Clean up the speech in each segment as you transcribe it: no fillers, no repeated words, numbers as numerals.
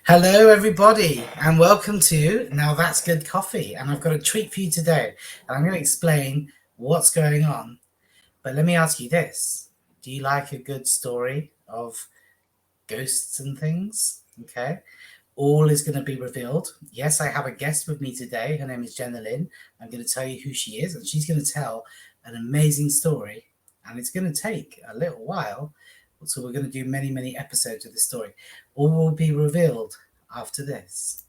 Hello, everybody, and welcome to Now That's Good Coffee. And I've got a treat for you today, and I'm going to explain what's going on. But let me ask you this: do you like a good story of ghosts and things? Okay, all is going to be revealed. Yes, I have a guest with me today. Her name is Jennylyn. I'm going to tell you who she is, and she's going to tell an amazing story. And it's going to take a little while. So we're going to do many, many episodes of this story. All will be revealed after this.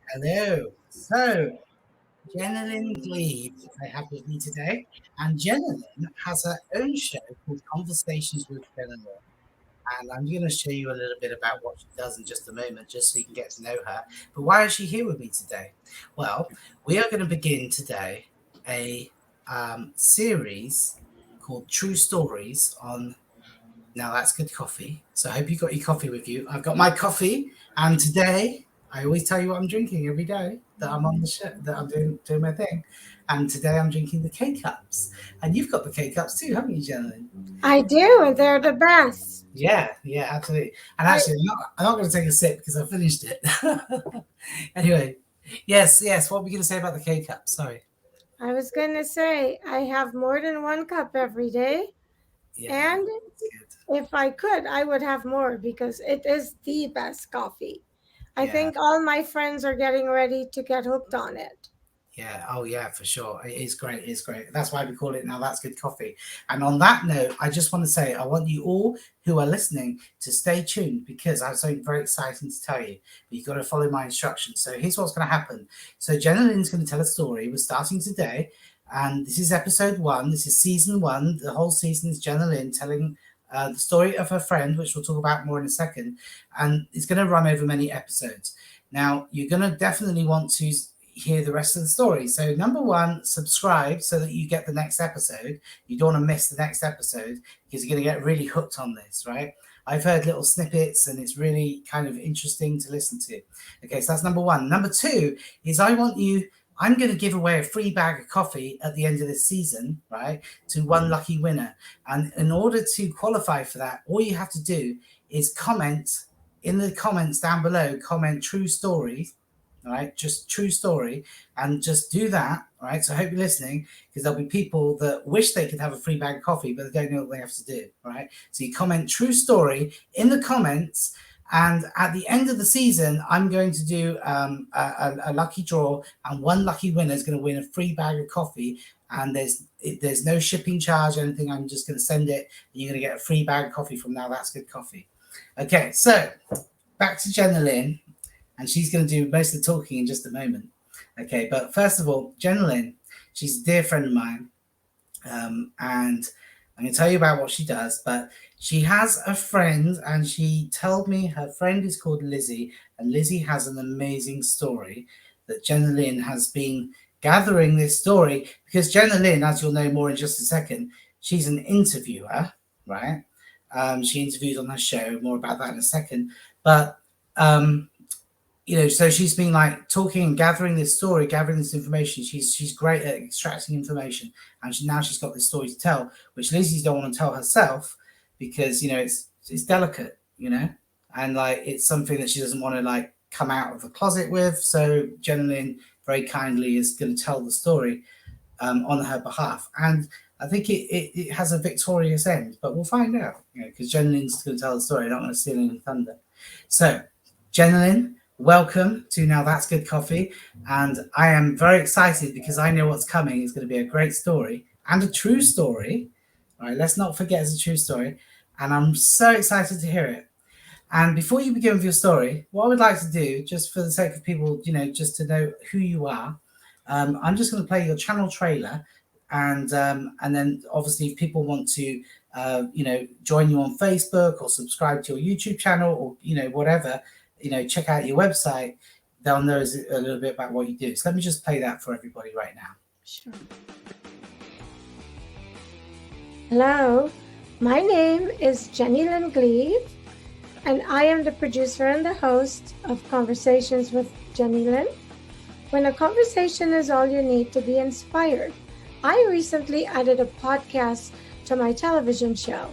Hello. So, Jennylyn Glebe, I have with me today, and Jennylyn has her own show called Conversations with Jennylyn. And I'm going to show you a little bit about what she does in just a moment, just so you can get to know her. But why is she here with me today? Well, we are going to begin today a series called True Stories on Now That's Good Coffee. So I hope you got your coffee with you. I've got my coffee, and today I always tell you what I'm drinking every day that I'm on the show, that I'm doing my thing. And today I'm drinking the K-Cups. And you've got the K-Cups too, haven't you, Jennylyn? I do, and they're the best. Yeah, absolutely. And actually, I'm not going to take a sip because I finished it. Anyway, yes. What were we going to say about the K-Cup? Sorry. I was going to say, I have more than one cup every day. Yeah, and if I could, I would have more because it is the best coffee. I think all my friends are getting ready to get hooked on it. Yeah. Oh, yeah, for sure. It is great. It's great. That's why we call it Now That's Good Coffee. And on that note, I just want to say, I want you all who are listening to stay tuned because I have something very exciting to tell you. But you've got to follow my instructions. So here's what's going to happen. So Jennylyn's going to tell a story. We're starting today. And this is episode 1. This is season 1. The whole season is Jennylyn telling the story of her friend, which we'll talk about more in a second. And it's going to run over many episodes. Now, you're going to definitely want to hear the rest of the story. So number 1, subscribe so that you get the next episode. You don't want to miss the next episode because you're going to get really hooked on this, right? I've heard little snippets and it's really kind of interesting to listen to. Okay, so that's number 1. Number 2 is I'm going to give away a free bag of coffee at the end of this season, right, to one lucky winner. And in order to qualify for that, all you have to do is comment in the comments down below, comment true story, right? Just true story, and just do that, right? So I hope you're listening because there'll be people that wish they could have a free bag of coffee, but they don't know what they have to do, right? So you comment true story in the comments. And at the end of the season, I'm going to do a lucky draw, and one lucky winner is going to win a free bag of coffee. And there's no shipping charge or anything. I'm just going to send it, and you're going to get a free bag of coffee from Now That's Good Coffee. Okay, so back to Jennylyn, and she's going to do most of the talking in just a moment. Okay, but first of all, Jennylyn, she's a dear friend of mine, and I'm going to tell you about what she does, but she has a friend, and she told me her friend is called Lizzie, and Lizzie has an amazing story that Jennylyn has been gathering this story because Jennylyn, as you'll know more in just a second, she's an interviewer, right? She interviews on her show, more about that in a second. But, so she's been like talking and gathering this story, gathering this information. She's great at extracting information. And now she's got this story to tell, which Lizzie don't want to tell herself because, it's delicate, and like it's something that she doesn't want to like come out of the closet with. So Jennylyn very kindly is going to tell the story on her behalf. And I think it has a victorious end, but we'll find out, because Jennylyn's going to tell the story. I don't want to steal any thunder. So, Jennylyn, welcome to Now That's Good Coffee. And I am very excited because I know what's coming. It's going to be a great story and a true story. All right, let's not forget it's a true story. And I'm so excited to hear it. And before you begin with your story, what I would like to do, just for the sake of people, just to know who you are, I'm just going to play your channel trailer. And then obviously if people want to, join you on Facebook or subscribe to your YouTube channel or, whatever, check out your website, they'll know a little bit about what you do. So let me just play that for everybody right now. Sure. Hello, my name is Jennylyn Glebe. And I am the producer and the host of Conversations with Jennylyn. When a conversation is all you need to be inspired, I recently added a podcast to my television show,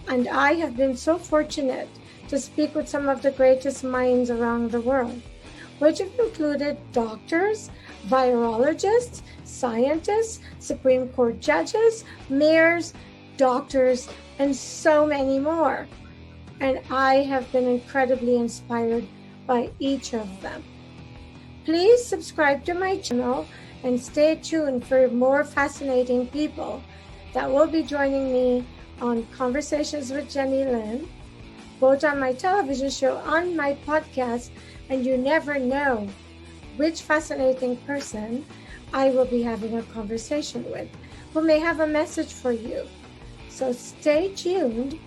and I have been so fortunate to speak with some of the greatest minds around the world, which have included doctors, virologists, scientists, Supreme Court judges, mayors, doctors, and so many more. And I have been incredibly inspired by each of them. Please subscribe to my channel and stay tuned for more fascinating people that will be joining me on Conversations with Jennylyn, both on my television show, on my podcast, and you never know which fascinating person I will be having a conversation with who may have a message for you. So stay tuned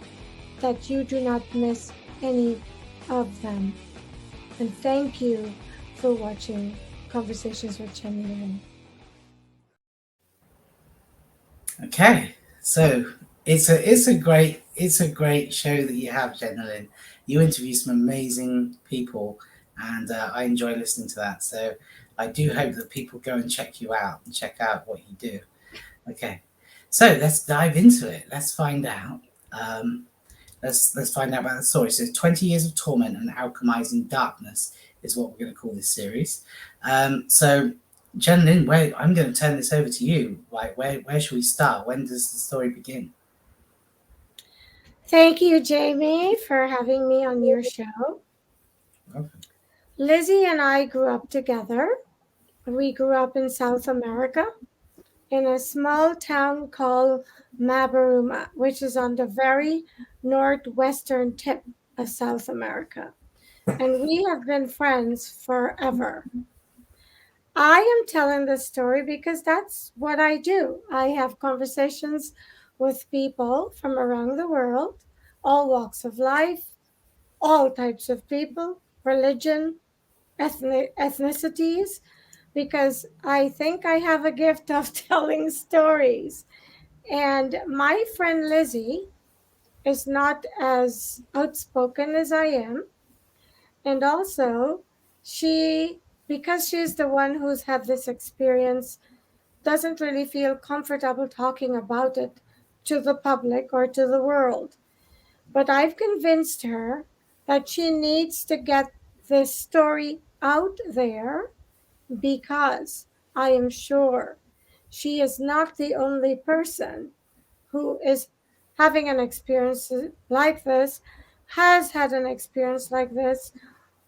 that you do not miss any of them. And thank you for watching Conversations with Jennylyn. Okay, so it's a great show that you have, Jennylyn. You interview some amazing people, and I enjoy listening to that. So I do hope that people go and check you out and check out what you do. Okay, so let's dive into it. Let's find out. Um, let's find out about the story. So, 20 years of torment and alchemizing darkness is what we're going to call this series. So, Jen Lynn, I'm going to turn this over to you. Like, where should we start? When does the story begin? Thank you, Jamie, for having me on your show. Okay. Lizzie and I grew up together. We grew up in South America in a small town called Mabaruma, which is on the very northwestern tip of South America. And we have been friends forever. I am telling this story because that's what I do. I have conversations with people from around the world, all walks of life, all types of people, religion, ethnicities, because I think I have a gift of telling stories. And my friend Lizzie is not as outspoken as I am. And also, she, because she's the one who's had this experience, doesn't really feel comfortable talking about it to the public or to the world. But I've convinced her that she needs to get this story out there because I am sure she is not the only person who is having an experience like this, has had an experience like this,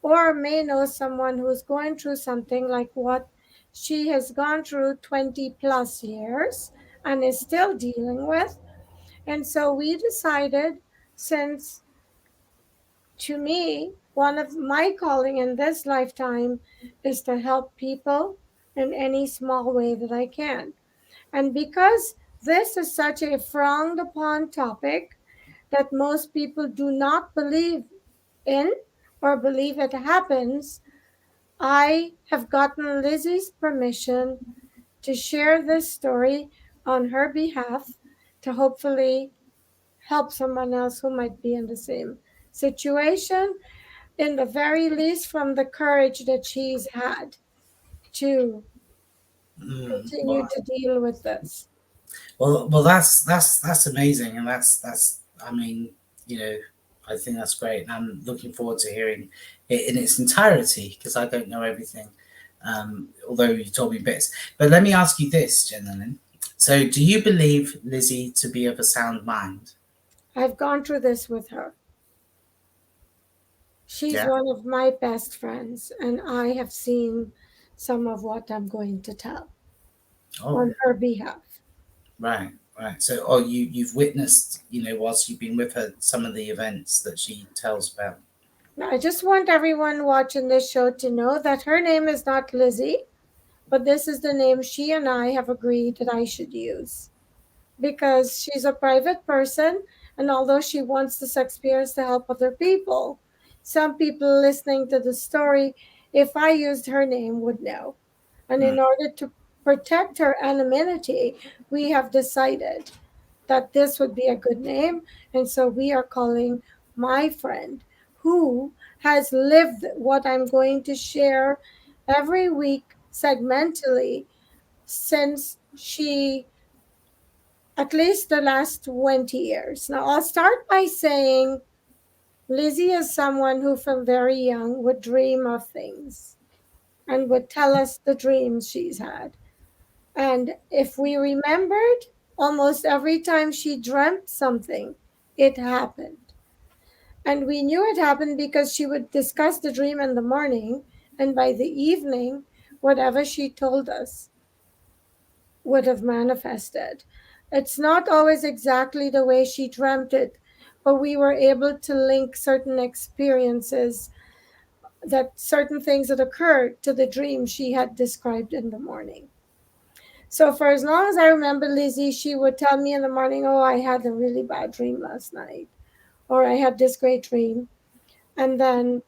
or may know someone who's going through something like what she has gone through 20 plus years and is still dealing with. And so we decided, since to me, one of my calling in this lifetime is to help people in any small way that I can. And because this is such a frowned upon topic that most people do not believe in or believe it happens, I have gotten Lizzie's permission to share this story on her behalf to hopefully help someone else who might be in the same situation, in the very least, from the courage that she's had to continue Well, to deal with this. that's amazing, and that's. I mean, you know, I think that's great, and I'm looking forward to hearing it in its entirety because I don't know everything. Although you told me bits, but let me ask you this, Jennylyn. So, do you believe Lizzie to be of a sound mind? I've gone through this with her. She's Yeah. one of my best friends, and I have seen some of what I'm going to tell Oh, on her behalf. right, right. So, oh, you've witnessed, whilst you've been with her, some of the events that she tells about. Now, I just want everyone watching this show to know that her name is not Lizzie, but this is the name she and I have agreed that I should use because she's a private person. And although she wants this experience to help other people, some people listening to the story, if I used her name, would know. And Mm, in order to protect her anonymity, we have decided that this would be a good name. And so we are calling my friend who has lived what I'm going to share every week segmentally since she at least the last 20 years. Now, I'll start by saying Lizzie is someone who, from very young, would dream of things and would tell us the dreams she's had. And if we remembered, almost every time she dreamt something, it happened. And we knew it happened because she would discuss the dream in the morning, and by the evening, whatever she told us would have manifested. It's not always exactly the way she dreamt it, but we were able to link certain experiences, that certain things that occurred to the dream she had described in the morning. So for as long as I remember Lizzie, she would tell me in the morning, "Oh, I had a really bad dream last night," or "I had this great dream," and then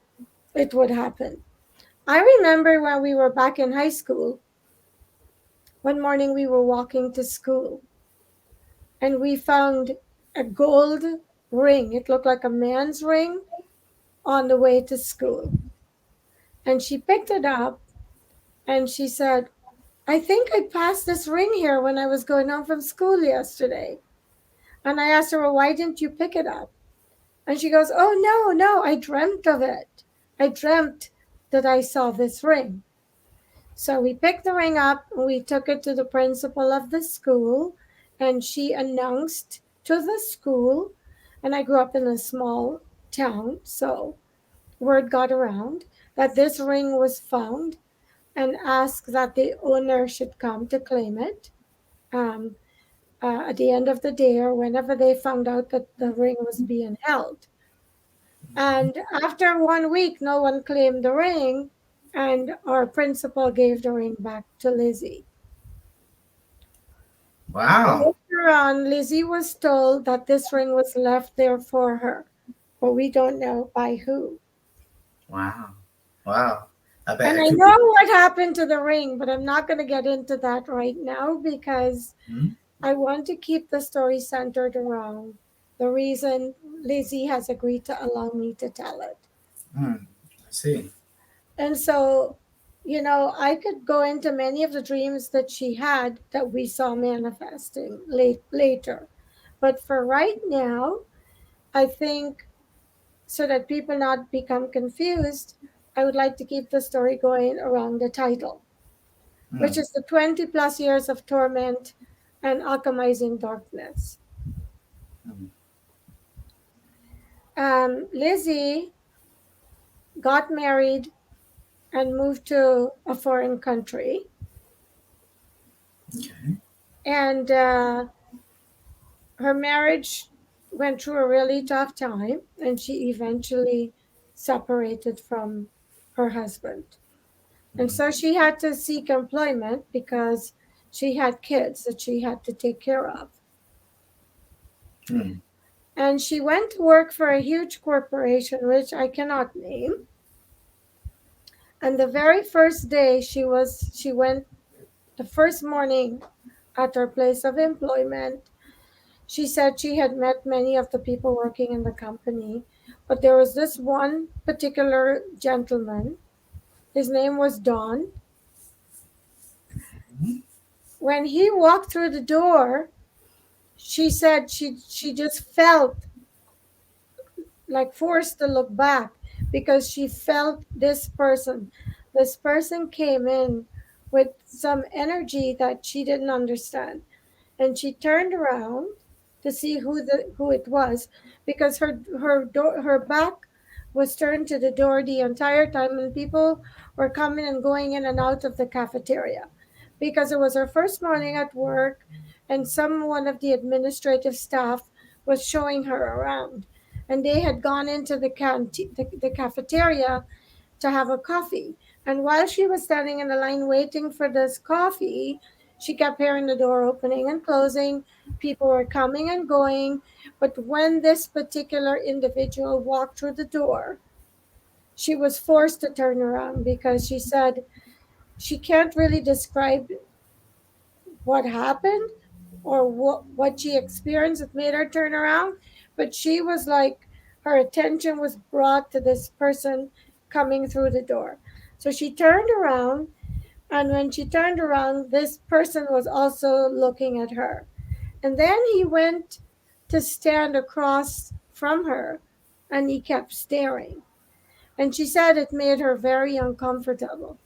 it would happen. I remember when we were back in high school, one morning we were walking to school and we found a gold ring. It looked like a man's ring on the way to school. And she picked it up and she said, "I think I passed this ring here when I was going home from school yesterday." And I asked her, "Well, why didn't you pick it up?" And she goes, "Oh, no, no, I dreamt of it. I dreamt that I saw this ring." So we picked the ring up, we took it to the principal of the school, and she announced to the school. And I grew up in a small town, so word got around that this ring was found and asked that the owner should come to claim it. Um, at the end of the day, or whenever they found out that the ring was being held. And after 1 week, no one claimed the ring, and our principal gave the ring back to Lizzie. Wow. Later on, Lizzie was told that this ring was left there for her, but we don't know by who. Wow. Wow. I bet And it I could be. know what happened to the ring, but I'm not going to get into that right now because Hmm? I want to keep the story centered around the reason Lizzie has agreed to allow me to tell it. Hmm. I see. And so, I could go into many of the dreams that she had that we saw manifesting later. But for right now, I think so that people not become confused, I would like to keep the story going around the title, which Hmm. is the 20 plus years of torment and alchemizing darkness. Hmm. Lizzie got married and moved to a foreign country. Okay. And her marriage went through a really tough time, and she eventually separated from her husband. And so she had to seek employment because she had kids that she had to take care of. Hmm. And she went to work for a huge corporation, which I cannot name. And the very first day she went, the first morning at her place of employment, she said she had met many of the people working in the company, but there was this one particular gentleman. His name was Don. When he walked through the door, she said she just felt like forced to look back because she felt this person. This person came in with some energy that she didn't understand, and she turned around to see who it was because her back was turned to the door the entire time, and people were coming and going in and out of the cafeteria because it was her first morning at work, and one of the administrative staff was showing her around, and they had gone into the cafeteria to have a coffee. And while she was standing in the line waiting for this coffee, she kept hearing the door opening and closing. People were coming and going. But when this particular individual walked through the door, she was forced to turn around because she said she can't really describe what happened or what she experienced that made her turn around. But she was like her attention was brought to this person coming through the door. So she turned around, and when she turned around, this person was also looking at her. And then he went to stand across from her, and he kept staring. And she said it made her very uncomfortable.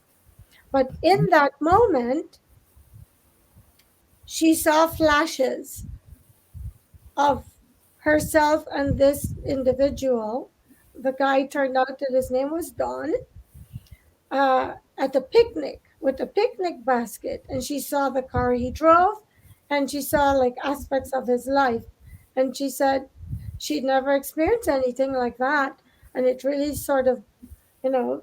But in that moment, she saw flashes of herself and this individual. The guy turned out that his name was Don, at a picnic with a picnic basket. And she saw the car he drove, and she saw like aspects of his life. And she said she'd never experienced anything like that. And it really sort of, you know,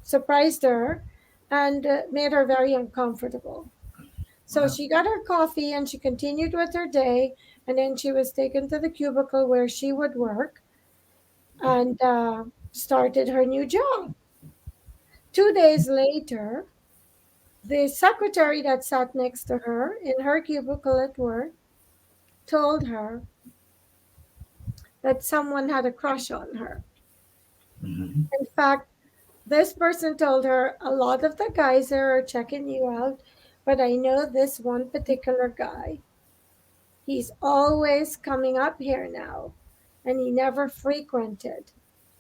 surprised her and made her very uncomfortable. So Wow. she got her coffee and she continued with her day. And then she was taken to the cubicle where she would work and started her new job. 2 days later, the secretary that sat next to her in her cubicle at work told her that someone had a crush on her. Mhm. In fact, this person told her, a lot of the guys there are checking you out, but I know this one particular guy. He's always coming up here now, and he never frequented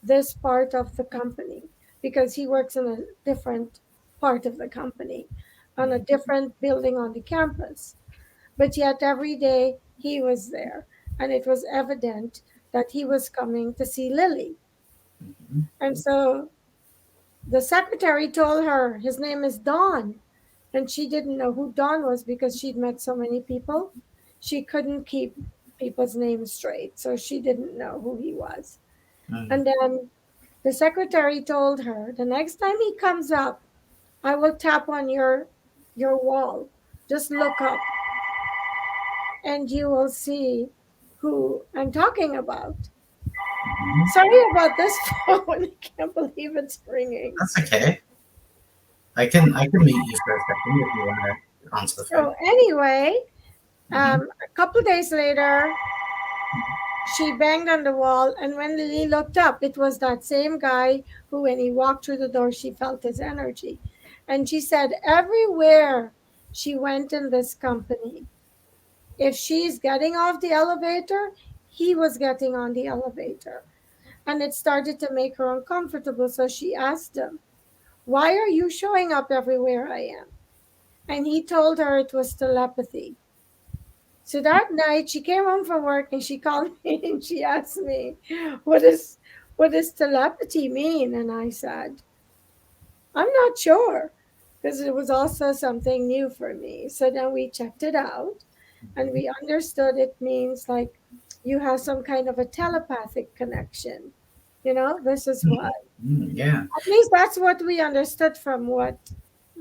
this part of the company because he works in a different part of the company, on a different building on the campus. But yet every day he was there, and it was evident that he was coming to see Lily. Mhm. And so the secretary told her his name is Don, and she didn't know who Don was because she'd met so many people. She couldn't keep people's names straight, so she didn't know who he was. Mhm. And then the secretary told her, the next time he comes up, I will tap on your wall. Just look up and you will see who I'm talking about. Mhm. Sorry about this phone. I can't believe it's ringing. That's okay. I can mute you for a second if you want to answer the phone. So anyway, Hmm. a couple days later, she banged on the wall, and when Lily looked up, it was that same guy who, when he walked through the door, she felt his energy. And she said, everywhere she went in this company, if she's getting off the elevator, he was getting on the elevator. And it started to make her uncomfortable. So she asked him, why are you showing up everywhere I am? And he told her it was telepathy. So that night she came home from work and she called me and she asked me, what does telepathy mean? And I said, I'm not sure, because it was also something new for me. So then we checked it out and we understood it means like you have some kind of a telepathic connection. This is what, Yeah. at least that's what we understood from what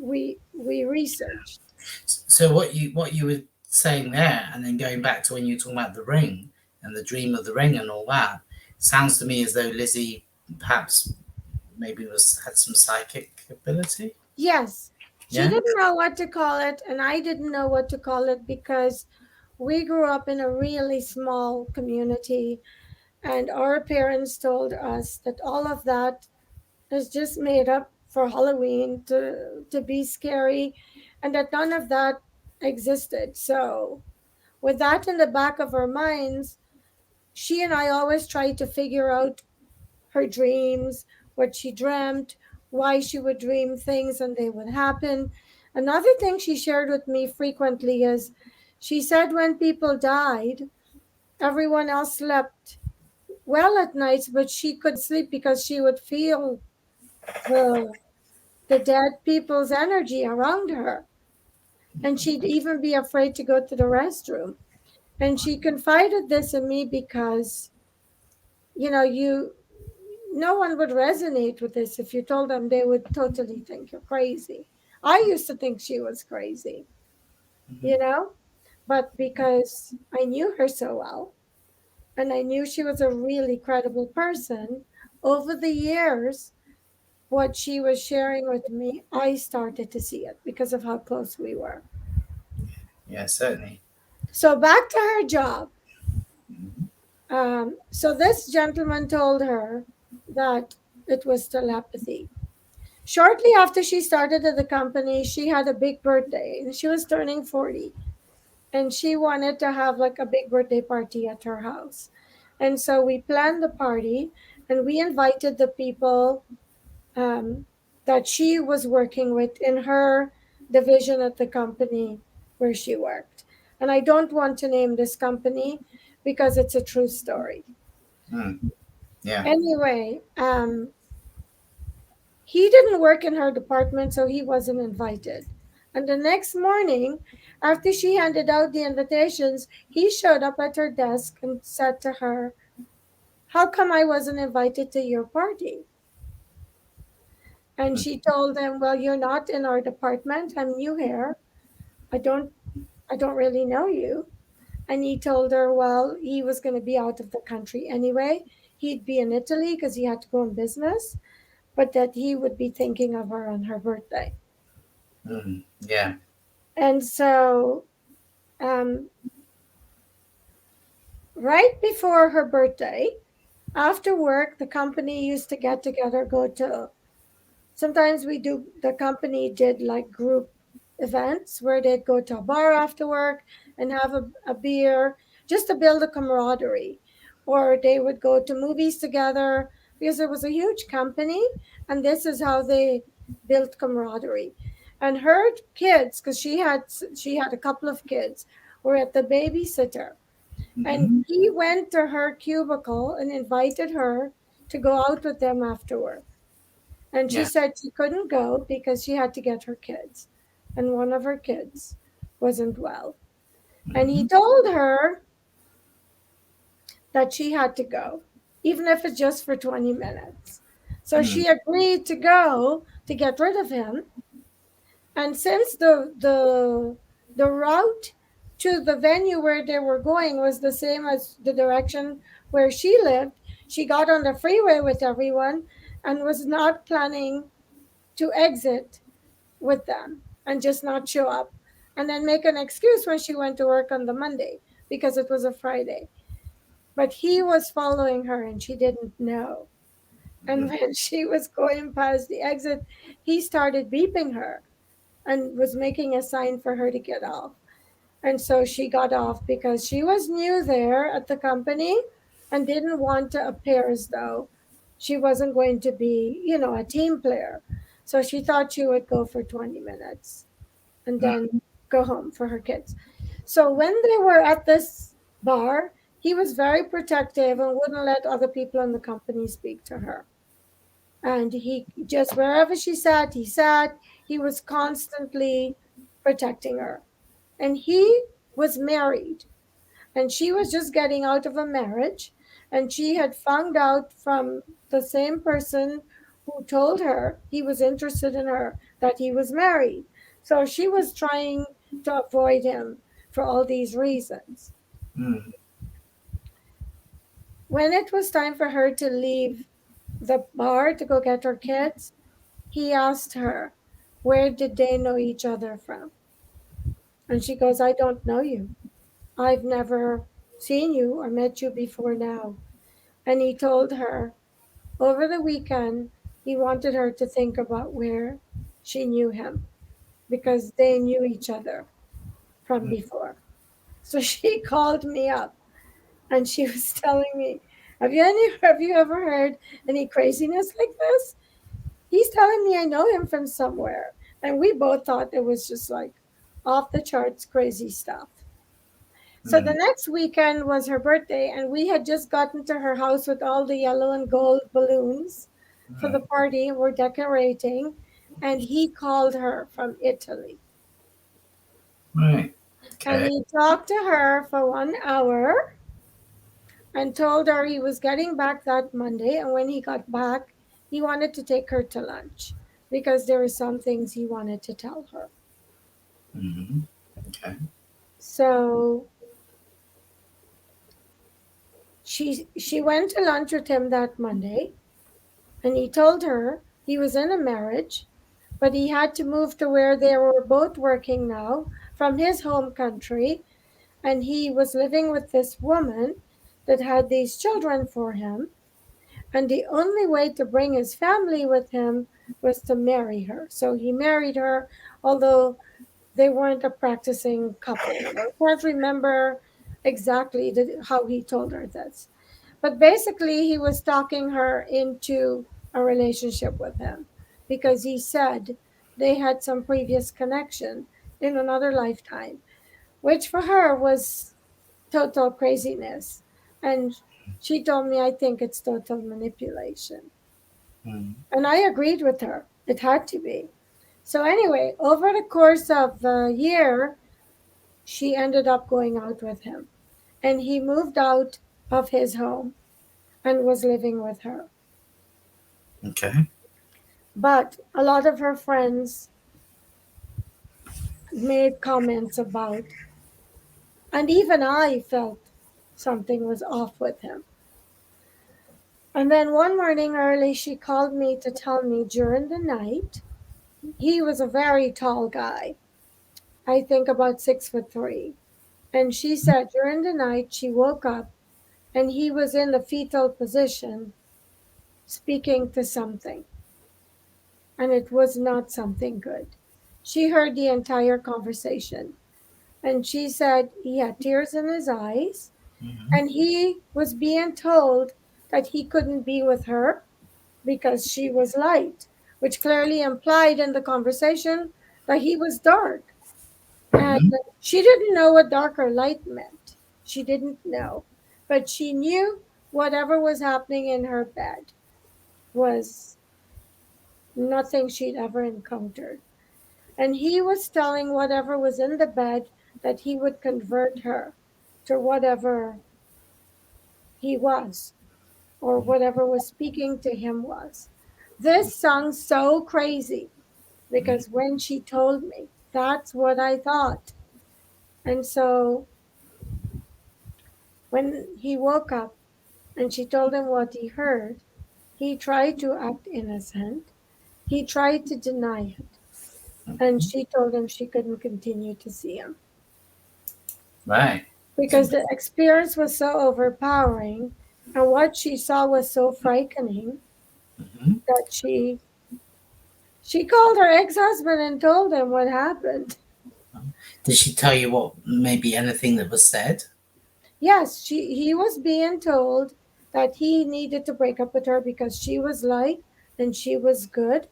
we researched. So what you were saying there, and then going back to when you were talking about the ring and the dream of the ring and all that, sounds to me as though Lizzie perhaps maybe was had some psychic ability. Yes, she Yeah. didn't know what to call it, and I didn't know what to call it because we grew up in a really small community, and our parents told us that all of that is just made up for Halloween to be scary, and that none of that existed. So, with that in the back of our minds, she and I always tried to figure out her dreams, what she dreamt, why she would dream things and they would happen. Another thing she shared with me frequently is she said when people died, everyone else slept well at nights, but she couldn't sleep because she would feel the the dead people's energy around her. And she'd even be afraid to go to the restroom. And she confided this in me because, you no one would resonate with this. If you told them, they would totally think you're crazy. I used to think she was crazy, you know, but because I knew her so well and I knew she was a really credible person, over the years, what she was sharing with me, I started to see it because of how close we were. Yeah, certainly. So back to her job. So this gentleman told her that it was telepathy. Shortly after she started at the company, she had a big birthday and she was turning 40. And she wanted to have like a big birthday party at her house. And so we planned the party and we invited the people um, that she was working with in her division at the company where she worked. And I don't want to name this company because it's a true story. Mm. Yeah. Anyway, he didn't work in her department, so he wasn't invited. And the next morning, after she handed out the invitations, he showed up at her desk and said to her, "How come I wasn't invited to your party?" And she told him, "Well, you're not in our department. I'm new here. I don't I don't really know you." And he told her, well, he was going to be out of the country anyway. He'd be in Italy because he had to go on business, but that he would be thinking of her on her birthday. Mm. Yeah. And so, um, right before her birthday, after work, the company used to get together, go to, sometimes the company did like group events where they'd go to a bar after work and have a beer just to build a camaraderie. Or they would go to movies together because it was a huge company and this is how they built camaraderie. And her kids, because she had a couple of kids, were at the babysitter. And Mm-hmm. he went to her cubicle and invited her to go out with them after work. And she Yeah. said she couldn't go because she had to get her kids. And one of her kids wasn't well. And he Mm-hmm. told her that she had to go, even if it's just for 20 minutes. So Mm. she agreed to go to get rid of him. And since the route to the venue where they were going was the same as the direction where she lived, she got on the freeway with everyone and was not planning to exit with them and just not show up and then make an excuse when she went to work on the Monday because it was a Friday. But he was following her and she didn't know. And Mm. when she was going past the exit, he started beeping her and was making a sign for her to get off. And so she got off because she was new there at the company and didn't want to appear as though she wasn't going to be, a team player. So she thought she would go for 20 minutes and Mm. then go home for her kids. So when they were at this bar, he was very protective and wouldn't let other people in the company speak to her. And he just, wherever she sat, he sat. He was constantly protecting her. And he was married and she was just getting out of a marriage and she had found out from the same person who told her he was interested in her that he was married. So she was trying to avoid him for all these reasons. Mm. When it was time for her to leave the bar to go get her kids, he asked her, where did they know each other from? And she goes, I don't know you. I've never seen you or met you before now. And he told her over the weekend he wanted her to think about where she knew him because they knew each other from Mm. before. So she called me up and she was telling me, have you ever heard any craziness like this? He's telling me I know him from somewhere. And we both thought it was just like off the charts crazy stuff. So the Mm. next weekend was her birthday, and we had just gotten to her house with all the yellow and gold balloons for the Mm. party. We're decorating, and he called her from Italy. Right. And Okay. he talked to her for 1 hour and told her he was getting back that Monday. And when he got back, he wanted to take her to lunch because there were some things he wanted to tell her. Mm-hmm. Okay. So she went to lunch with him that Monday. And he told her he was in a marriage, but he had to move to where they were both working now from his home country. And he was living with this woman that had these children for him, and the only way to bring his family with him was to marry her. So he married her, although they weren't a practicing couple. I can't remember exactly how he told her this. But basically, he was talking her into a relationship with him because he said they had some previous connection in another lifetime, which for her was total craziness. And she told me, I think it's total manipulation. Mm. And I agreed with her. It had to be. So, anyway, over the course of the year, she ended up going out with him. And he moved out of his home and was living with her. Okay. But a lot of her friends made comments about, and even I felt something was off with him. And then one morning early, she called me to tell me during the night, he was a very tall guy, I think about 6'3". And she said during the night she woke up and he was in the fetal position speaking to something. And it was not something good. She heard the entire conversation. And she said he had tears in his eyes Mm-hmm. and he was being told that he couldn't be with her because she was light, which clearly implied in the conversation that he was dark. And Mm-hmm. she didn't know what dark or light meant. She didn't know. But she knew whatever was happening in her bed was nothing she'd ever encountered. And he was telling whatever was in the bed that he would convert her to whatever he was or whatever was speaking to him was. This sounds so crazy because when she told me, that's what I thought. And so when he woke up and she told him what he heard, he tried to act innocent. He tried to deny it. And she told him she couldn't continue to see him Right. because the experience was so overpowering and what she saw was so frightening Mm-hmm. that she called her ex-husband and told him what happened. Did she tell you what, maybe anything that was said? Yes, he was being told that he needed to break up with her because she was light and she was good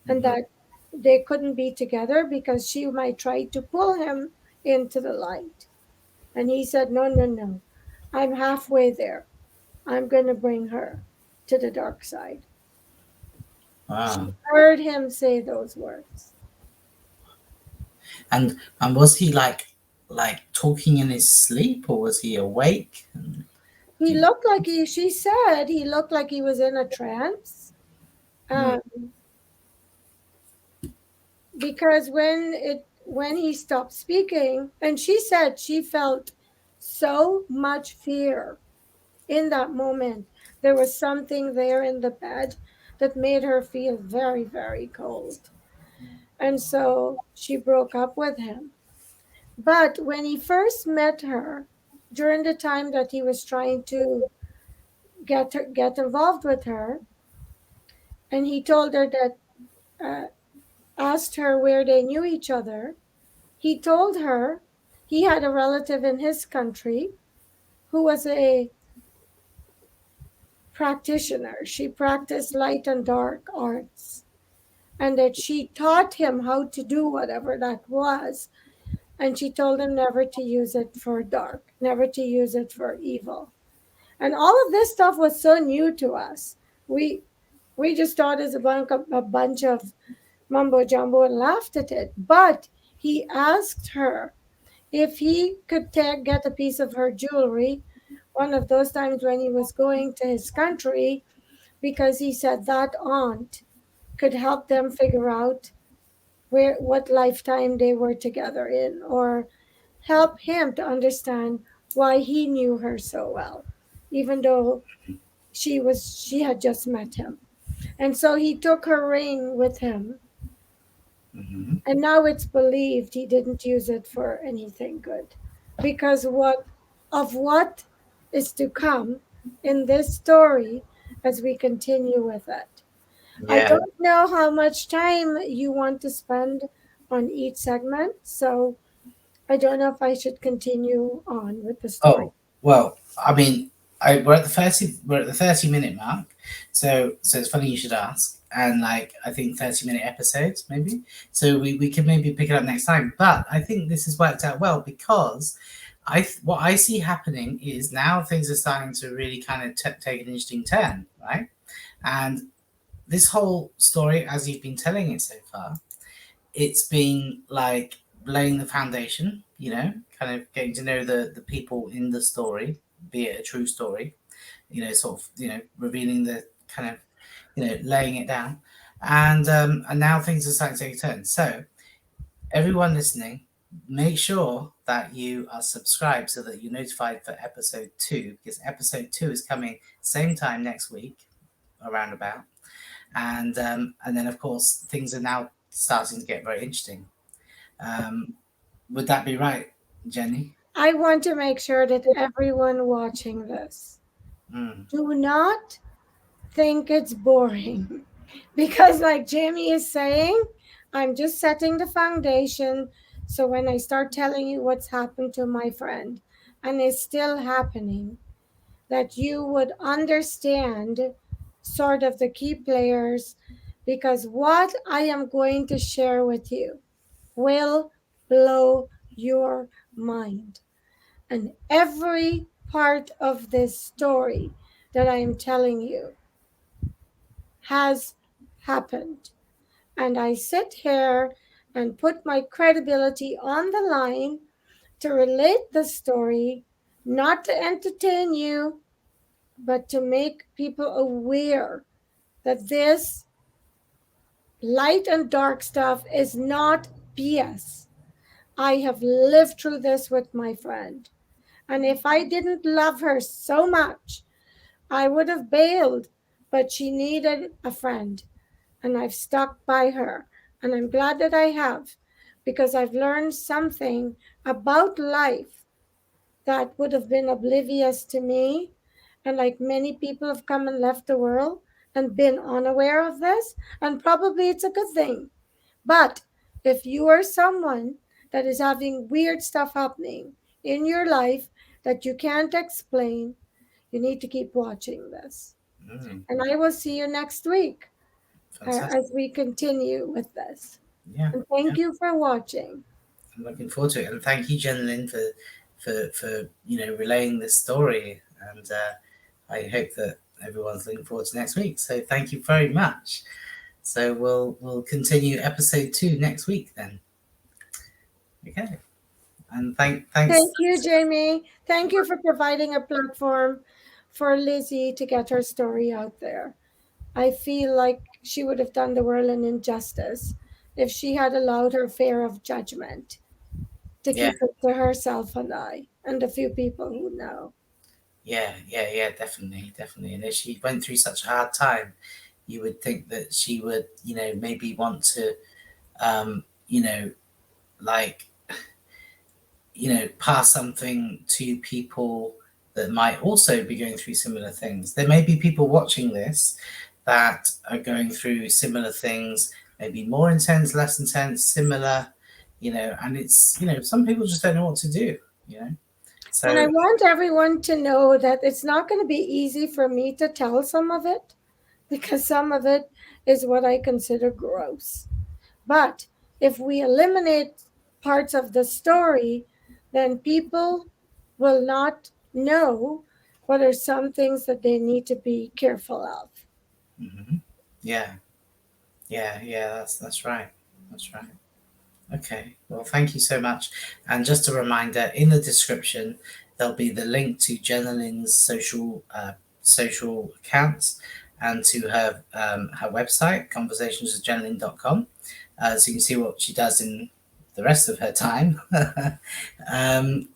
and Mm-hmm. that they couldn't be together because she might try to pull him into the light. And he said, no, no, no. I'm halfway there. I'm going to bring her to the dark side. She Wow. heard him say those words. And was he like talking in his sleep, or was he awake? And He did, looked like she said, he looked like he was in a trance. mm, Um, because when he stopped speaking, and she said she felt so much fear in that moment. There was something there in the bed that made her feel very, very cold. And so she broke up with him. But when he first met her, during the time that he was trying to get involved with her, and he told her that, uh, asked her where they knew each other, he told her he had a relative in his country who was a practitioner. She practiced light and dark arts, and that she taught him how to do whatever that was. And she told him never to use it for dark, never to use it for evil. And all of this stuff was so new to us. We we just thought it was a bunch of mumbo jumbo and laughed at it. But he asked her if he could get a piece of her jewelry one of those times when he was going to his country because he said that aunt could help them figure out what lifetime they were together in or help him to understand why he knew her so well even though she had just met him. And so he took her ring with him, mm-hmm. and now it's believed he didn't use it for anything good because what is to come in this story as we continue with it. I Yeah. don't know how much time you want to spend on each segment, so I don't know if I should continue on with the story. Oh, well, I mean, we're at the 30-minute mark, so it's funny you should ask. And like I think 30-minute episodes maybe, so we can maybe pick it up next time. But I think this has worked out well because what I see happening is now things are starting to really kind of take an interesting turn, right? And this whole story, as you've been telling it so far, it's been like laying the foundation, kind of getting to know the people in the story, be it a true story, sort of, revealing the kind of, laying it down. And now things are starting to take a turn. So everyone listening, make sure that you are subscribed so that you're notified for episode 2, because episode 2 is coming same time next week, around about. And then of course things are now starting to get very interesting. um, would that be right, Jenny? I want to make sure that everyone watching this Mm. do not think it's boring. Because, like Jamie is saying, I'm just setting the foundation. So when I start telling you what's happened to my friend, and it's still happening, that you would understand sort of the key players, because what I am going to share with you will blow your mind. And every part of this story that I am telling you has happened. And I sit here and put my credibility on the line to relate the story, not to entertain you, but to make people aware that this light and dark stuff is not BS. I have lived through this with my friend. And if I didn't love her so much, I would have bailed. But she needed a friend, and I've stuck by her. And I'm glad that I have, because I've learned something about life that would have been oblivious to me. And like many people have come and left the world and been unaware of this, and probably it's a good thing. But if you are someone that is having weird stuff happening in your life that you can't explain, you need to keep watching this. Mm. And I will see you next week Fantastic. as we continue with this. Yeah, And yeah. thank you for watching. I'm looking forward to it, and thank you, Jennylyn, for relaying this story. And I hope that everyone's looking forward to next week. So thank you very much. So we'll continue episode 2 next week then. Okay. And thanks. Thank you, Jamie. Thank you for providing a platform for Lizzie to get her story out there. I feel like she would have done the world an injustice if she had allowed her fear of judgment to Yeah, keep it to herself and I and the few people who know. yeah, definitely. And if she went through such a hard time, you would think that she would, maybe want to, um, you know, like, pass something to people that might also be going through similar things. There may be people watching this that are going through similar things, maybe more intense, less intense, similar, and it's, some people just don't know what to do, you know. And I So, want everyone to know that it's not going to be easy for me to tell some of it, because some of it is what I consider gross. But if we eliminate parts of the story, then people will not know what are some things that they need to be careful of. mhm. Yeah, yeah, that's right. That's right. Okay, well, thank you so much. And just a reminder, in the description, there'll be the link to Jennylyn's social accounts and to her website, conversationswithjennylyn.com, so you can see what she does in the rest of her time. And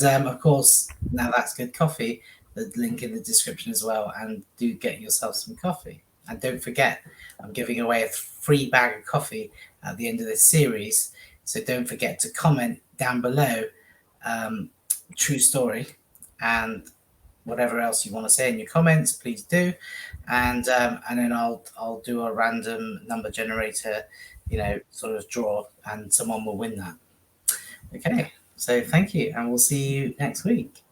of course, now that's good coffee. The link in the description as well, and do get yourself some coffee. And don't forget, I'm giving away a free bag of coffee at the end of this series. So don't forget to comment down below, true story, and whatever else you want to say in your comments, please do, and then I'll do a random number generator, sort of draw, and someone will win that. Okay, so thank you, and we'll see you next week.